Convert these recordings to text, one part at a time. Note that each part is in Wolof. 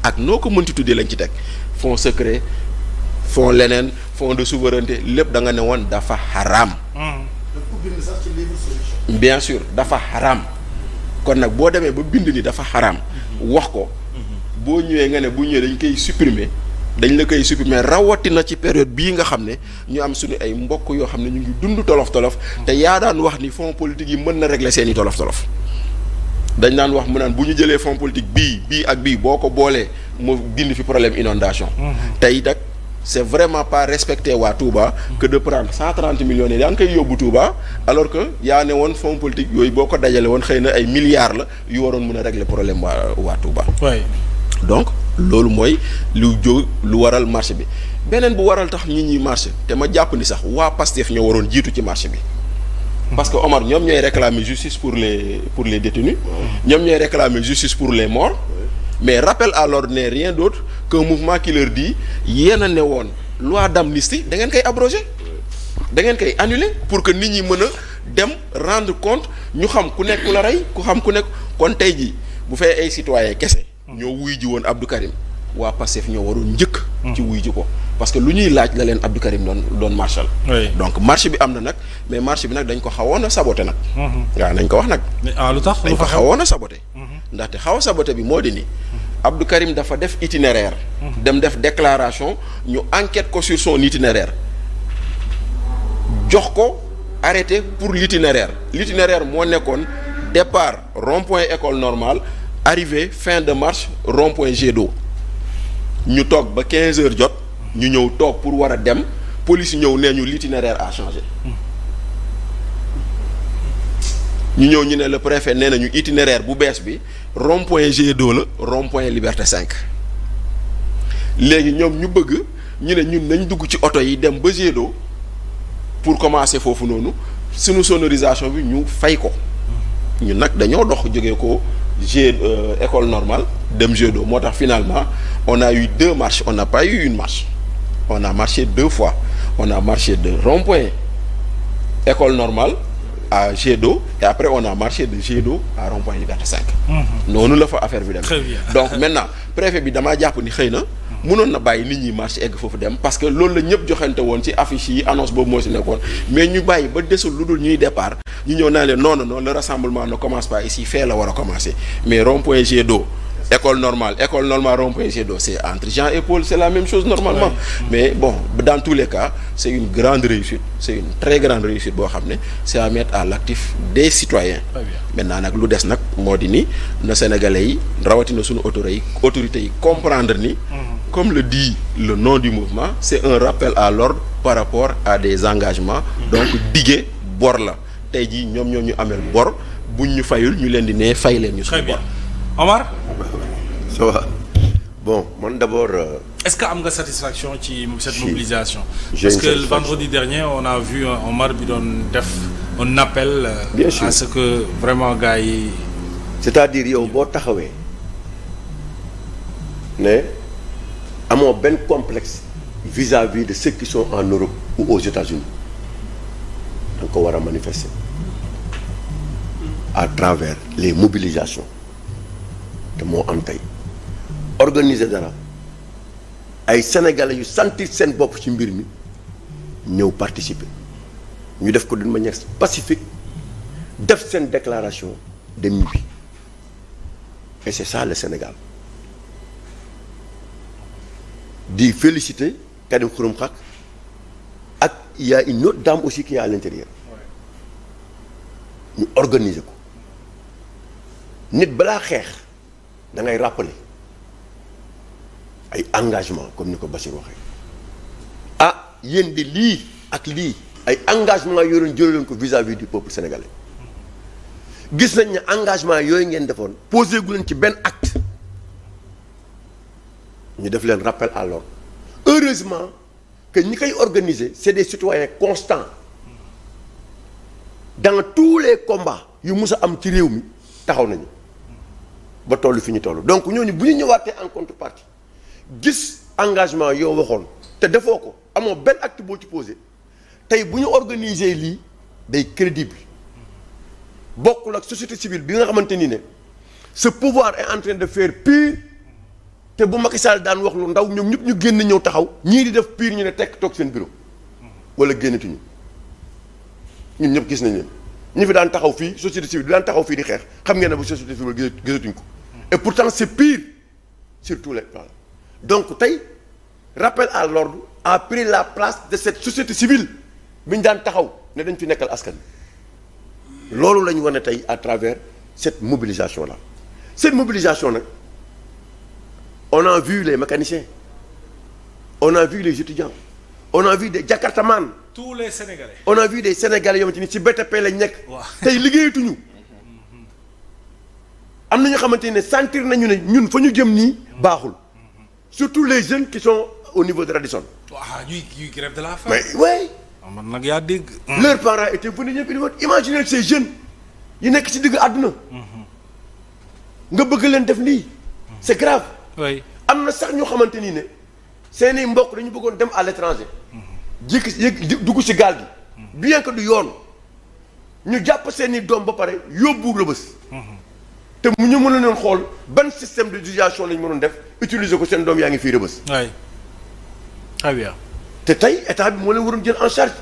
ak noo ko mënti tuddee lañ ci teg fonds secret fonds leneen fonds de souveraineté lépp da nga ne woon dafa xaraam. bien sûr dafa xaraam kon nag boo demee ba bind ni dafa xaraam wax ko boo ñëwee nga ne bu ñëwee dañ koy supprimer dañ la koy supprimer rawatina ci période bii nga xam ne ñu am suñu ay mbokk yoo xam ne ñu ngi dund tolof-tolof te yaa daan wax ni fonds politique yi mën na régler seeni tolof-tolof dañ daan wax mu naan bu ñu jëlee fonds politique bii ak bii boo ko boolee mu dindi fi problème inondation tey nag c'est vraiment pas respecter waa Touba que de prendre 130 millions yi daan koy yóbbu Touba alors que yaa ne woon fonds politique yooyu boo ko dajale woon xëy na ay milliards la yu waroon mën a régler problème waa Touba. donc loolu mooy lu waral marché bi beneen bu waral tax nit ñi marché te ma jàpp ni sax waa Pastef ñoo waroon jiitu ci marché bi. parce que Omar ñoom ñooy réclamer justice pour les détenus. ñoom ñooy réclamer justice pour les morts. mais rappel à l'ordre n'est rien d'autre qu'un mouvement qui leur dit yéen a ne woon loi d'amnistie da ngeen koy abroger da ngeen koy annuler pour que nit ñi mën a dem rendre compte ñu xam ku nekk ku la rey ku xam ku nekk kon tey jii bu fee ay citoyens kese. ñoo wuy ji woon Abdou Karim waa Pastef ñoo waroon njëkk. ci wuy ji ko parce que lu ñuy laaj la leen Abdou Karim doon marchal. donc marche bi am na nag mais marche bi nag dañ ko xawoon a saboté nag. waaw nañ ko wax nag. lu tax dañ ko xawoon a saboté. ndaxte xaw a saboté bi moo di ni. Abdou Karim dafa def itinéraire. dem def déclaration ñu enquête ko sur son itinéraire jox ko arrêté pour l'itinéraire moo nekkoon départ rond-point école normale arrivée fin de marche rond-point Jet d'eau ñu toog ba 15 heures jot ñu ñëw toog pour war a dem police ñëw nee ñu l'itinéraire a changé ñu ñëw ñu ne le préfet nee nañu itinéraire bu bees bi rond-point Jet d'eau la rond-point Liberté 5 léegi ñoom ñu bëgg ñu ne ñun nañ dugg ci oto yi dem ba Jet d'eau pour commencer foofu noonu suñu sonorisation bi ñu fay ko ñun nag dañoo dox jógee ko école normale dem Jet d'eau moo tax finalement on a eu 2 marches on n'a pas eu une marche on a marché 2 fois on a marché de rond-point école normale à Jet d'eau et après on a marché de Jet d'eau à rond-point Liberté 5. noonu la fa affaire bi dem. donc maintenant préfet bi damaa jàpp ni xëy na mënoon na bàyyi nit ñi marché egg foofu dem parce que loolu la ñëpp joxante woon ci affiche yi annonce boobu moo si nekkoon mais ñu bàyyi ba desul lu dul ñuy départ ñu ñëw naa leen non le rassemblement ne commence pas ici fee la war a commencer mais rond-point Jet d'eau école normale rond-point Jet d'eau c'est entre Jean et Paul c'est la même chose normalement mais bon dans tous les cas c'est une grande réussite c'est une très grande réussite boo xam ne c'est à mettre à l'actif des citoyens maintenant nag lu des nag moo di ni na sénégalais yi rawatina suñu autorités yi comprendre ni comme le dit le nom du mouvement c'est un rappel à l'ordre par rapport à des engagements donc dige bor la tey jii ñoom ñoo ñu amel bor buñ ñu fayul ñu leen di ne fay leen ñu suñu bor Omar ça va bon man d'abord est-ce que am nga satisfaction ci cette mobilisation parce que le vendredi dernier on a vu Omar bi doon def un appel à ce que vraiment gars yi c'est-à-dire yow boo taxawee ne amoo benn complexe vis-à-vis de ceux qui sont en Europe ou aux États-Unis da nga ko war a manifester à travers les mobilisations te moo am tey organiser dara ay sénégalais yu sentir seen bopp ci mbir mi ñëw participer ñu def ko d'une manière pacifique def seen déclaration de ñibbi et c'est ça le Sénégal di féliciter Karim Xurum Xaq ak il y a une autre dame aussi qui est à l'intérieur ñu organiser ko nit balaa xeex da ngay rappeler ay engagement comme ni ko Bachir waxee ah yéen di lii ak lii ay engagement yoo leen jëlee leen ko vis-à-vis du peuple sénégalais gis nañ ne engagement yooyu ngeen defoon posé gu leen ci benn acte ñu def leen rappel à l'ordre heureusement que ñi koy organiser c'est des citoyens constants dans tous les combats yu mus a am ci réew mi taxaw nañu ba toll fi ñu toll donc ñooñu bu ñu ñëwaatee en contrepartie gis engagement yoo waxoon te defoo ko amoo benn acte boo ci posé tey bu ñu organiser lii day crédible bokkul ak société civile bi nga xamante ni ne ce pouvoir est en train de faire pire te bu Macky Sall daan wax lu ndaw ñoom ñëpp ñu génn ñëw taxaw ñii di def pire ñu ne tekk toog seen bureau wala génnatuñu ñun ñëpp gis nañ leen ñi fi daan taxaw fii société civile di daan taxaw fii di xeex xam ngeen ne bu société civile gisatuñ ko et pourtant c'est pire sur tous les plans donc tey rappel à l'ordre a pris la place de cette société civile bi ñu daan taxaw ne dañ fi nekkal askan loolu la ñu wane tey à travers cette mobilisation là cette mobilisation nag on a vu les mécaniciens on a vu les étudiants on a vu des jakartaman tous les Sénégalais. on a vu des Sénégalais yoo xamante ni ci BTP lañ nekk. tey liggéeyatuñu. am na ñoo xamante ne sentir nañu ne ñun fa ñu jëm nii baaxul surtout les jeunes qui sont au niveau de Radisson. waaw ñuy grève de la faim. mais oui. man nag yaa dégg. leurs parents étaient venus ñëpp imaginez ces jeunes yi nekk ci digg àdduna. nga bëgg leen def lii. c'est grave. oui am na sax ñoo xamante ni ne seeni mbokk dañu bëggoon dem à l'étranger. dugg ci gaal gi. bien que du yoon ñu jàpp seeni doom ba pare yóbbu Rebeuss. te mu ñu mën a leen xool ban système de d'éducation lañ mënoon def utiliser ko seen doom yaa ngi fii Rebeuss. oui très bien. te tey état bi moo leen waroon jël en charge.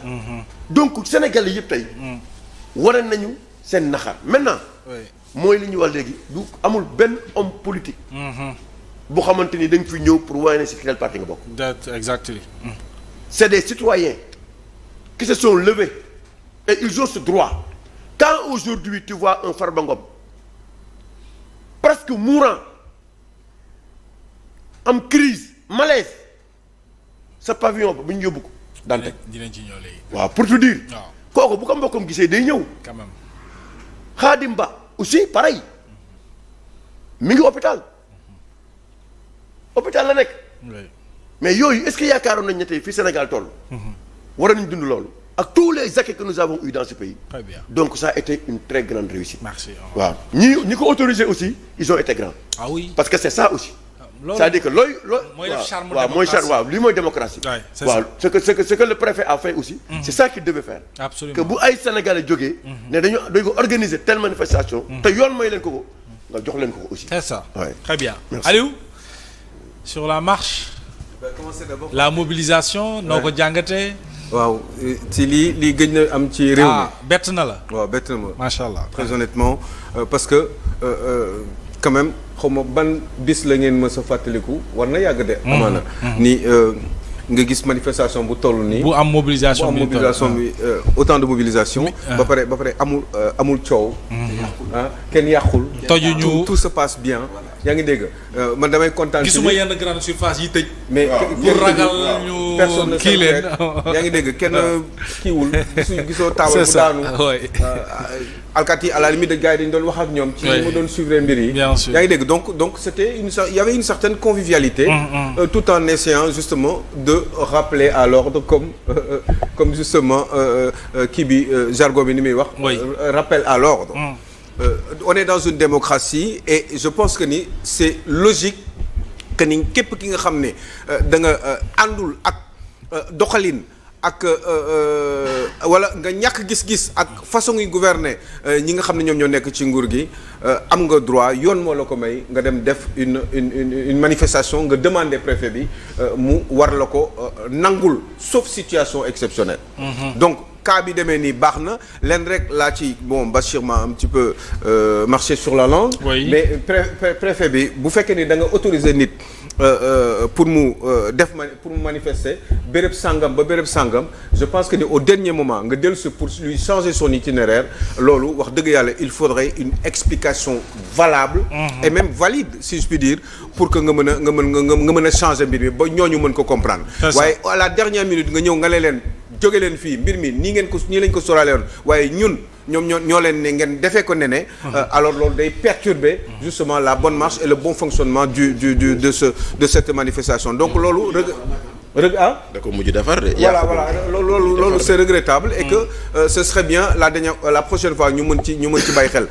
donc Sénégalais yëpp tey. wane nañu seen naxar maintenant. mooy li ñuy wax léegi du amul benn homme politique. bu xamante ni dañ fi ñëw pour wane ne si quel parti nga bokk. exactement. c'est des citoyens qui se sont levés et ils ont ce droit quand aujourd'hui tu vois un Farba Ngom presque mourant am crise malaise sa pavillon ba bu ñu yóbbu ko Dantec dinañ ci ñëw léegi. waaw pour te dire. waaw kooku bu ko mbokkam gisee day ñëw. quand même. Khadim Ba aussi pareil mi ngi hôpital la nekk. mais yooyu est-ce que yaakaaroon nañ ne tey fii Sénégal toll. war nañ dund loolu ak tous les acquis que nous avons eu dans ce pays. très bien donc ça a été une très grande réussite. merci. waaw ñi ko autorisé aussi ils ont été grands. ah oui parce que c'est ça aussi. loolu c'est-à-dire que looy. mooy def charme waaw mooy charme waaw lii mooy démocratie. c'est waaw ce que le préfet a fait aussi. c'est ça qu'il devait faire. absolument que bu ay Sénégalais jógee. ne dañu ko organiser telle manifestation. te yoon may leen ko nga jox leen ko aussi. c'est ça. Ouais. très bien. Merci. Aliou sur la marche. commencer d'abord. la mobilisation. noo ko jàngatee. waaw ci lii gëj na am ci réew mi. bett na la. waaw bett na ma. macha allah très honnêtement parce que quand même xaw ma ban bis la ngeen mës a fàttaliku war na yàgg de. amaana ni nga gis manifestation bu toll nii. bu am mobilisation bi autant de mobilisation. ba pare amul coow. kenn yàqul. tojuñu tout se passe bien. yaa ngi dégg man damay kontaan. gisuma yenn grande surface yi tëj. mais pour ragal ñu kii leen. yaa ngi dégg kenn kiiwul. gisoo taawal bu daanu. alkaati yi à la limite de gars yi dañu doon wax ak ñoom. ci li ma doon suivre mbir yi. bien sûr yaa ngi dégg donc c'était il y avait une certaine convivialité. Tout en essayant justement de rappeler à l'ordre comme justement kii bi jargon bi ni muy wax. rappel à l'ordre. On est dans une démocratie et je pense que ni c'est logique que ni képp ki nga xam ne da nga àndul ak doxalin ak wala nga ñàkk gis-gis ak façon yi gouverner ñi nga xam ne ñoom ñoo nekk ci nguur gi am nga droit yoon moo la ko may nga dem def une manifestation nga demander préfet bi mu war la ko nangul sauf situation exceptionnelle. Donc cas bi demee nii baax na leen rek laa ci Bachir m'a un petit peu marché sur la langue. Oui. Mais préfet bi bu fekkee ni da nga autoriser nit pour mu manifester béréb sangam ba béréb sangam je pense que ni au dernier moment nga dellusi pour lui changer son itinéraire loolu wax dëgg yàlla il faudrait une explication valable. Et même valide si je puis dire pour que nga mën a changer mbir mi ba ñooñu mën ko comprendre. waaye à la dernière minute nga ñëw nga leen jóge leen fii mbir mi nii lañ ko sóoraale woon waaye ñun ñoom ñoo leen ne ngeen defee ko ne alors loolu day perturber justement la bonne marche et le bon fonctionnement de cette manifestation donc loolu da ko mujj defar de. voilà loolu c'est regrettable et que ce serait bien la prochaine fois ñu mën ci bàyyi xel.